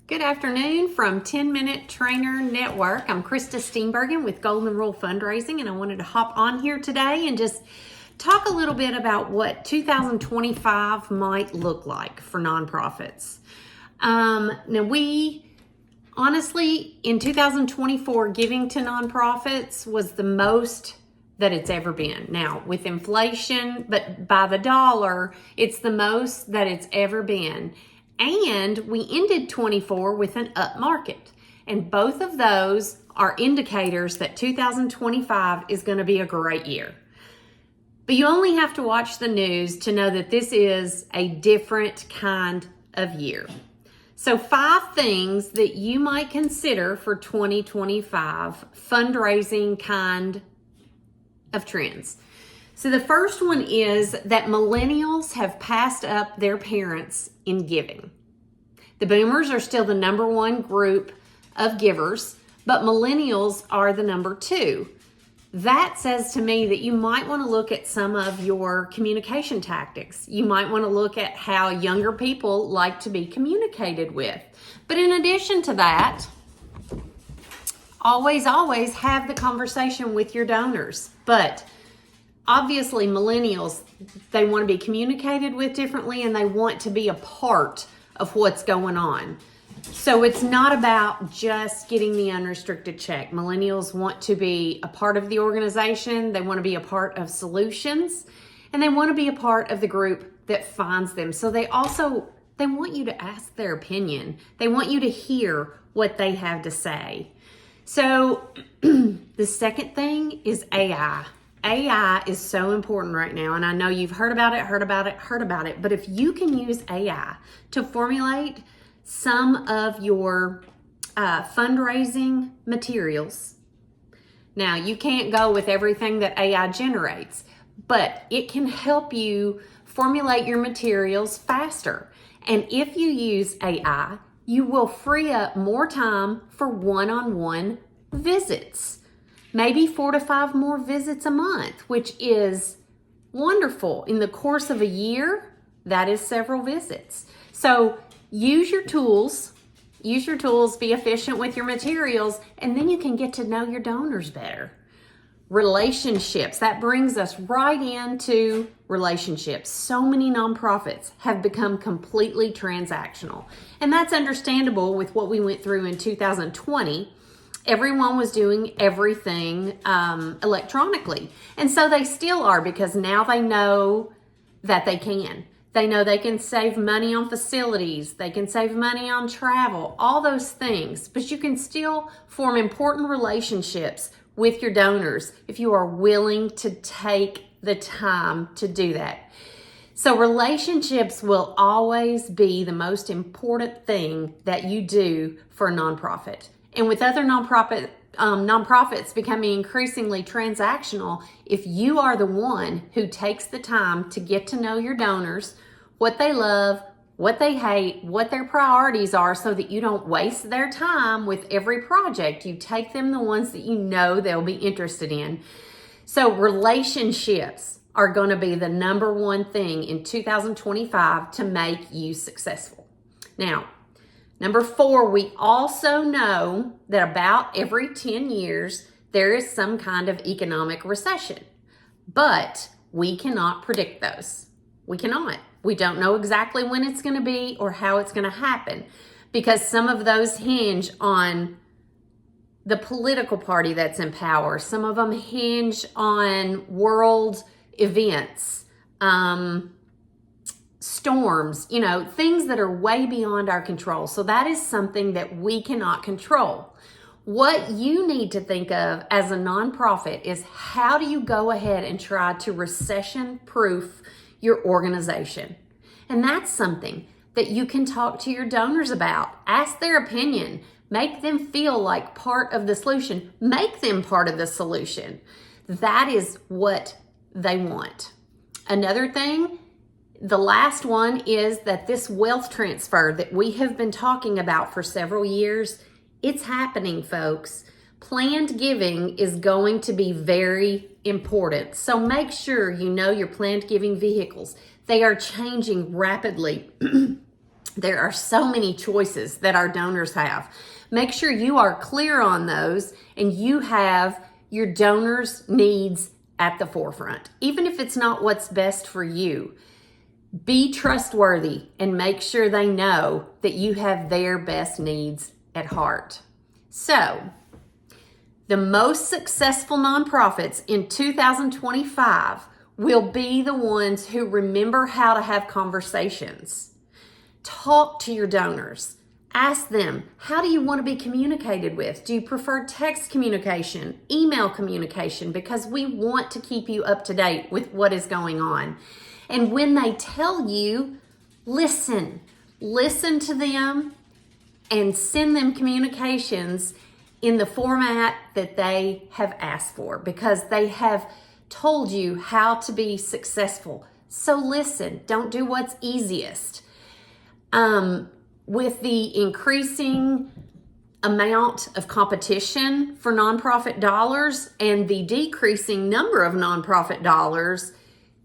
Good afternoon from 10 Minute Trainer Network. I'm Krista Steenbergen with Golden Rule Fundraising, and I wanted to hop on here today and just talk a little bit about what 2025 might look like for nonprofits. Now we honestly, in 2024, giving to nonprofits was the most that it's ever been. Now, with inflation, but by the dollar, it's the most that it's ever been. And we ended 24 with an up market. And both of those are indicators that 2025 is going to be a great year. But you only have to watch the news to know that this is a different kind of year. So 5 things that you might consider for 2025 fundraising kind of trends. So the first one is that millennials have passed up their parents in giving. The boomers are still the number one group of givers, but millennials are the number 2. That says to me that you might want to look at some of your communication tactics. You might want to look at how younger people like to be communicated with. But in addition to that, always have the conversation with your donors. But obviously, millennials, they want to be communicated with differently and they want to be a part of what's going on. So it's not about just getting the unrestricted check. Millennials want to be a part of the organization. They want to be a part of solutions, and they want to be a part of the group that finds them. So they want you to ask their opinion. They want you to hear what they have to say. So the second thing is AI. AI is so important right now, and I know you've heard about it, but if you can use AI to formulate some of your fundraising materials, now you can't go with everything that AI generates, but it can help you formulate your materials faster. And if you use AI, you will free up more time for one-on-one visits. Maybe 4 to 5 more visits a month, which is wonderful. In the course of a year, that is several visits. So use your tools, be efficient with your materials, and then you can get to know your donors better. Relationships, that brings us right into relationships. So many nonprofits have become completely transactional, and that's understandable with what we went through in 2020. Everyone was doing everything electronically. And so they still are, because now they know that they can. They know they can save money on facilities. They can save money on travel, all those things. But you can still form important relationships with your donors if you are willing to take the time to do that. So relationships will always be the most important thing that you do for a nonprofit. And with other nonprofits becoming increasingly transactional, if you are the one who takes the time to get to know your donors, what they love, what they hate, what their priorities are, so that you don't waste their time with every project, you take them the ones that you know they'll be interested in. So relationships are going to be the number one thing in 2025 to make you successful. Now, number 4, we also know that about every 10 years, there is some kind of economic recession, but we cannot predict those. We cannot. We don't know exactly when it's going to be or how it's going to happen, because some of those hinge on the political party that's in power. Some of them hinge on world events, storms, things that are way beyond our control. So that is something that we cannot control. What you need to think of as a nonprofit is, how do you go ahead and try to recession-proof your organization? And that's something that you can talk to your donors about. Ask their opinion. Make them feel like part of the solution. Make them part of the solution. That is what they want. Another thing, the last one, is that this wealth transfer that we have been talking about for several years, it's happening, folks. Planned giving is going to be very important. So make sure you know your planned giving vehicles. They are changing rapidly. There are so many choices that our donors have. Make sure you are clear on those and you have your donors' needs at the forefront. Even if it's not what's best for you, be trustworthy and make sure they know that you have their best needs at heart. So, the most successful nonprofits in 2025 will be the ones who remember how to have conversations. Talk to your donors. Ask them, how do you want to be communicated with? Do you prefer text communication, email communication? Because we want to keep you up to date with what is going on. And when they tell you, listen. Listen to them and send them communications in the format that they have asked for, because they have told you how to be successful. So listen, don't do what's easiest. With the increasing amount of competition for nonprofit dollars and the decreasing number of nonprofit dollars,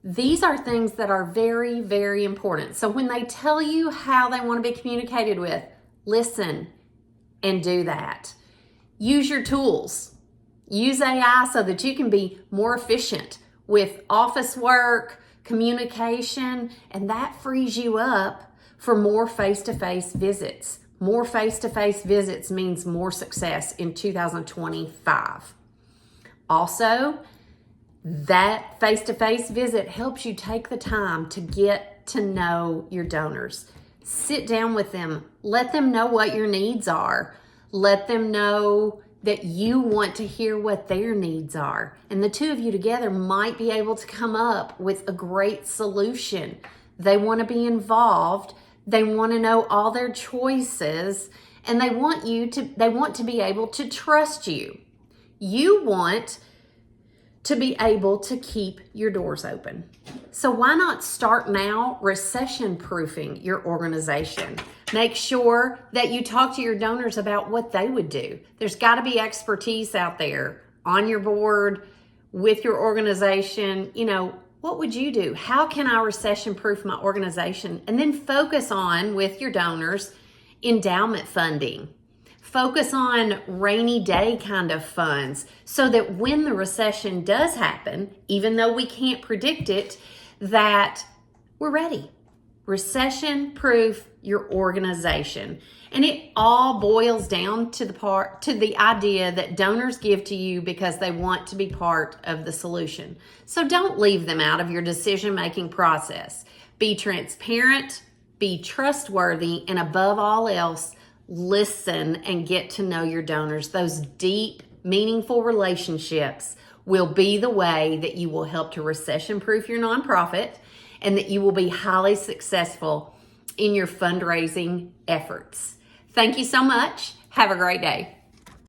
these are things that are very, very important. So when they tell you how they want to be communicated with, listen and do that. Use your tools. Use AI so that you can be more efficient with office work, communication, and that frees you up for more face-to-face visits. More face-to-face visits means more success in 2025. Also, that face-to-face visit helps you take the time to get to know your donors. Sit down with them. Let them know what your needs are. Let them know that you want to hear what their needs are. And the two of you together might be able to come up with a great solution. They want to be involved. They want to know all their choices, and they want to be able to trust you. You want to be able to keep your doors open. So why not start now recession-proofing your organization? Make sure that you talk to your donors about what they would do. There's got to be expertise out there on your board, with your organization. What would you do? How can I recession-proof my organization? And then focus on, with your donors, endowment funding. Focus on rainy day kind of funds so that when the recession does happen, even though we can't predict it, that we're ready. Recession-proof your organization. And it all boils down to the idea that donors give to you because they want to be part of the solution. So don't leave them out of your decision-making process. Be transparent, be trustworthy, and above all else, listen and get to know your donors. Those deep, meaningful relationships will be the way that you will help to recession-proof your nonprofit and that you will be highly successful in your fundraising efforts. Thank you so much. Have a great day.